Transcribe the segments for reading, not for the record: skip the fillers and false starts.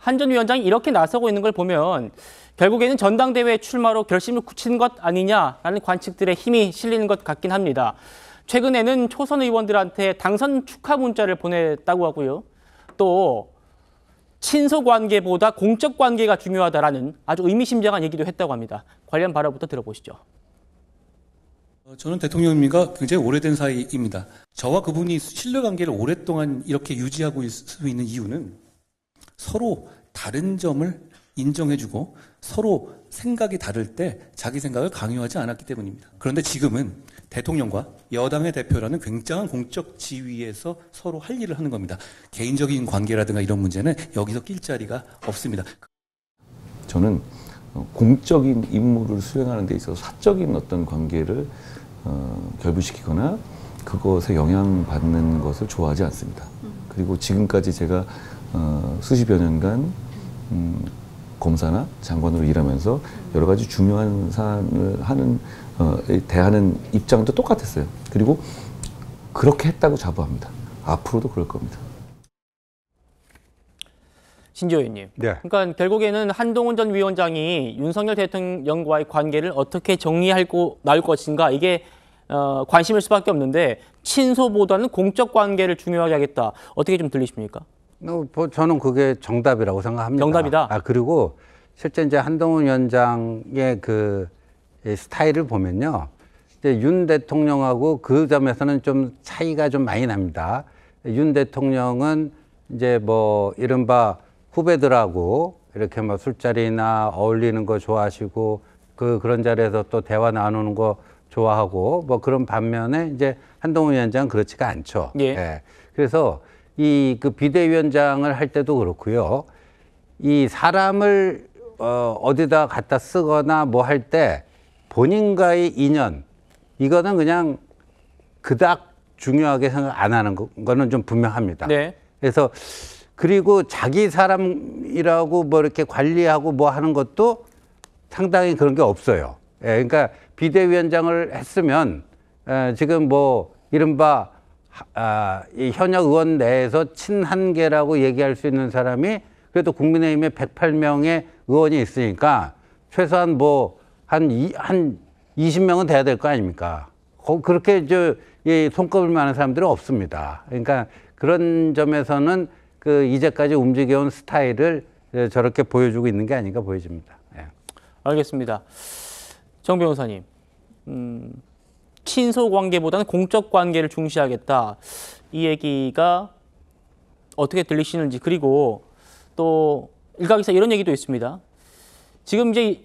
한 전 위원장이 이렇게 나서고 있는 걸 보면 결국에는 전당대회 출마로 결심을 굳힌 것 아니냐라는 관측들의 힘이 실리는 것 같긴 합니다. 최근에는 초선 의원들한테 당선 축하 문자를 보냈다고 하고요. 또 친소 관계보다 공적 관계가 중요하다라는 아주 의미심장한 얘기도 했다고 합니다. 관련 발언부터 들어보시죠. 저는 대통령님과 굉장히 오래된 사이입니다. 저와 그분이 신뢰관계를 오랫동안 이렇게 유지하고 있을 수 있는 이유는 서로 다른 점을 인정해주고 서로 생각이 다를 때 자기 생각을 강요하지 않았기 때문입니다. 그런데 지금은 대통령과 여당의 대표라는 굉장한 공적 지위에서 서로 할 일을 하는 겁니다. 개인적인 관계라든가 이런 문제는 여기서 낄 자리가 없습니다. 저는 공적인 임무를 수행하는 데 있어서 사적인 어떤 관계를 결부시키거나 그것에 영향받는 것을 좋아하지 않습니다. 그리고 지금까지 제가 수십여 년간 검사나 장관으로 일하면서 여러 가지 중요한 사안을 대하는 입장도 똑같았어요. 그리고 그렇게 했다고 자부합니다. 앞으로도 그럴 겁니다. 신지호 의원님. 네. 그러니까 결국에는 한동훈 전 위원장이 윤석열 대통령과의 관계를 어떻게 정리하고 나올 것인가 이게 관심일 수밖에 없는데 친소보다는 공적 관계를 중요하게 하겠다. 어떻게 좀 들리십니까? 저는 그게 정답이라고 생각합니다. 정답이다. 그리고 실제 이제 한동훈 위원장의 그 스타일을 보면요, 이제 윤 대통령하고 그 점에서는 좀 차이가 좀 많이 납니다. 윤 대통령은 이제 뭐 이른바 후배들하고 이렇게 뭐 술자리나 어울리는 거 좋아하시고 그런 자리에서 또 대화 나누는 거 좋아하고 뭐 그런 반면에 이제 한동훈 위원장은 그렇지가 않죠. 예. 예. 그래서 그 비대위원장을 할 때도 그렇고요. 이 사람을 어디다 갖다 쓰거나 뭐 할 때 본인과의 인연 이거는 그냥 그닥 중요하게 생각 안 하는 거는 좀 분명합니다. 네. 그래서 그리고 자기 사람이라고 뭐 이렇게 관리하고 뭐 하는 것도 상당히 그런 게 없어요. 예, 그러니까 비대위원장을 했으면 지금 뭐 이른바 이 현역 의원 내에서 친한계라고 얘기할 수 있는 사람이 그래도 국민의힘에 108명의 의원이 있으니까 최소한 뭐 한 20명은 돼야 될 거 아닙니까? 그렇게 손꼽을 만한 사람들은 없습니다. 그러니까 그런 점에서는 그 이제까지 움직여온 스타일을 저렇게 보여주고 있는 게 아닌가 보여집니다. 예. 알겠습니다. 정 변호사님, 친소 관계보다는 공적 관계를 중시하겠다. 이 얘기가 어떻게 들리시는지, 그리고 또 일각에서 이런 얘기도 있습니다. 지금 이제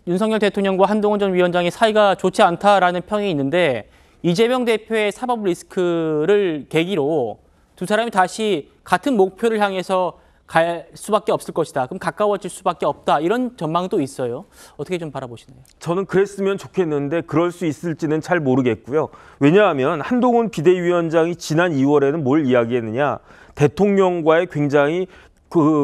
윤석열 대통령과 한동훈 전 위원장의 사이가 좋지 않다라는 평이 있는데 이재명 대표의 사법 리스크를 계기로 두 사람이 다시 같은 목표를 향해서 갈 수밖에 없을 것이다. 그럼 가까워질 수밖에 없다. 이런 전망도 있어요. 어떻게 좀 바라보시나요? 저는 그랬으면 좋겠는데 그럴 수 있을지는 잘 모르겠고요. 왜냐하면 한동훈 비대위원장이 지난 2월에는 뭘 이야기했느냐. 대통령과의 굉장히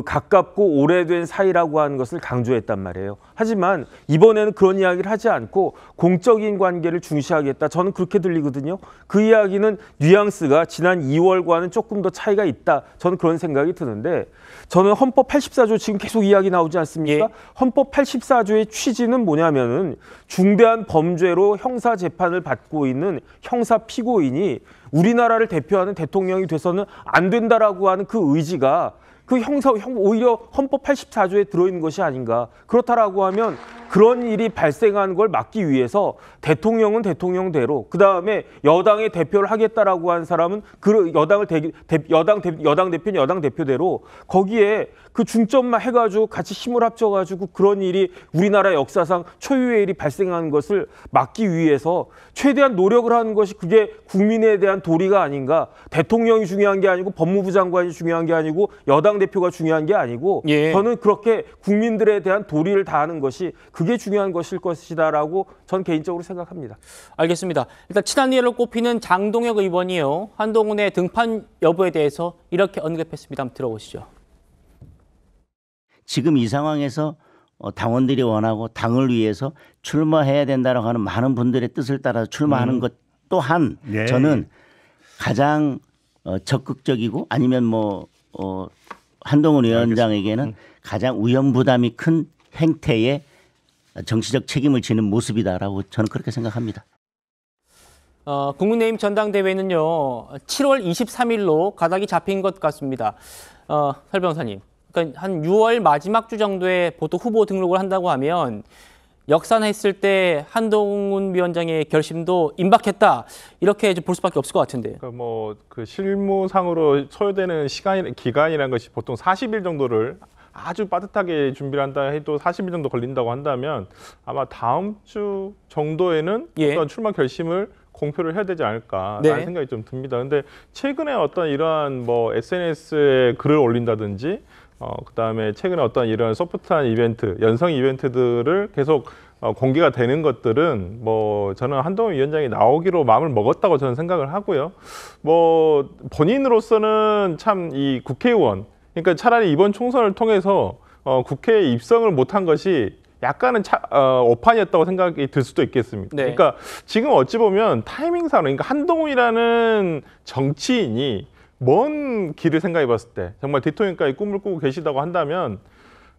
가깝고 오래된 사이라고 하는 것을 강조했단 말이에요. 하지만 이번에는 그런 이야기를 하지 않고 공적인 관계를 중시하겠다. 저는 그렇게 들리거든요. 그 이야기는 뉘앙스가 지난 2월과는 조금 더 차이가 있다. 저는 그런 생각이 드는데 저는 헌법 84조 지금 계속 이야기 나오지 않습니까? 예. 헌법 84조의 취지는 뭐냐면은 중대한 범죄로 형사 재판을 받고 있는 형사 피고인이 우리나라를 대표하는 대통령이 돼서는 안 된다라고 하는 그 의지가 오히려 헌법 84조에 들어있는 것이 아닌가. 그렇다라고 하면 그런 일이 발생하는 걸 막기 위해서 대통령은 대통령대로 그다음에 여당의 대표를 하겠다라고 한 사람은 그 여당 대표는 여당 대표대로 거기에 그 중점만 해가지고 같이 힘을 합쳐가지고 그런 일이 우리나라 역사상 초유의 일이 발생하는 것을 막기 위해서 최대한 노력을 하는 것이 그게 국민에 대한 도리가 아닌가. 대통령이 중요한 게 아니고 법무부 장관이 중요한 게 아니고 여당 대표가 중요한 게 아니고 예. 저는 그렇게 국민들에 대한 도리를 다하는 것이 그게 중요한 것일 것이다라고 전 개인적으로 생각합니다. 알겠습니다. 일단 친한 이로 꼽히는 장동혁 의원이요. 한동훈의 등판 여부에 대해서 이렇게 언급했습니다. 한번 들어보시죠. 지금 이 상황에서 당원들이 원하고 당을 위해서 출마해야 된다고 하는 많은 분들의 뜻을 따라서 출마하는 것 또한 네. 저는 가장 적극적이고 아니면 한동훈 위원장에게는 가장 위험 부담이 큰 행태의 정치적 책임을 지는 모습이다라고 저는 그렇게 생각합니다. 국민의힘 전당대회는요 7월 23일로 가닥이 잡힌 것 같습니다. 설 변호사님, 그러니까 한 6월 마지막 주 정도에 보통 후보 등록을 한다고 하면 역산했을 때 한동훈 위원장의 결심도 임박했다 이렇게 볼 수밖에 없을 것 같은데. 그러니까 뭐 그 실무상으로 소요되는 기간이라는 것이 보통 40일 정도를 아주 빠듯하게 준비를 한다 해도 40일 정도 걸린다고 한다면 아마 다음 주 정도에는 어떤 출마 결심을 공표를 해야 되지 않을까라는 생각이 좀 듭니다. 근데 최근에 어떤 이러한 뭐 SNS에 글을 올린다든지 그다음에 최근에 어떤 이런 소프트한 이벤트, 연성 이벤트들을 계속 공개가 되는 것들은 뭐 저는 한동훈 위원장이 나오기로 마음을 먹었다고 저는 생각을 하고요. 뭐 본인으로서는 참 이 국회의원, 그러니까 차라리 이번 총선을 통해서 국회에 입성을 못한 것이 약간은 오판이었다고 생각이 들 수도 있겠습니다. 네. 그러니까 지금 어찌 보면 타이밍상, 그러니까 한동훈이라는 정치인이 먼 길을 생각해 봤을 때 정말 대통령까지 꿈을 꾸고 계시다고 한다면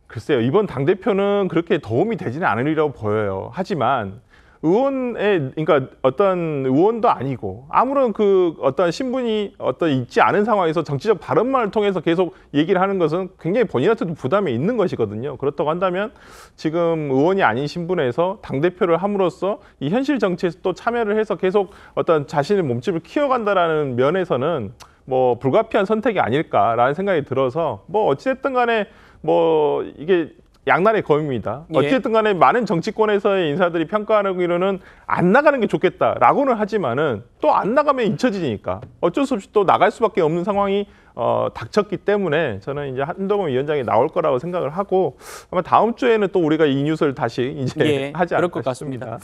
글쎄요, 이번 당대표는 그렇게 도움이 되지는 않으리라고 보여요. 하지만 그러니까 어떤 의원도 아니고 아무런 그 어떤 신분이 있지 않은 상황에서 정치적 발언만을 통해서 계속 얘기를 하는 것은 굉장히 본인한테도 부담이 있는 것이거든요. 그렇다고 한다면 지금 의원이 아닌 신분에서 당대표를 함으로써 이 현실 정치에서 또 참여를 해서 계속 어떤 자신의 몸집을 키워간다라는 면에서는 뭐 불가피한 선택이 아닐까라는 생각이 들어서 뭐 어찌됐든 간에 뭐 이게 양날의 검입니다. 어찌됐든 간에 많은 정치권에서의 인사들이 평가하기로는 안 나가는 게 좋겠다라고는 하지만은 또 안 나가면 잊혀지니까 어쩔 수 없이 또 나갈 수밖에 없는 상황이 닥쳤기 때문에 저는 이제 한동훈 위원장이 나올 거라고 생각을 하고 아마 다음 주에는 또 우리가 이 뉴스를 다시 이제 하지 않을까 싶습니다.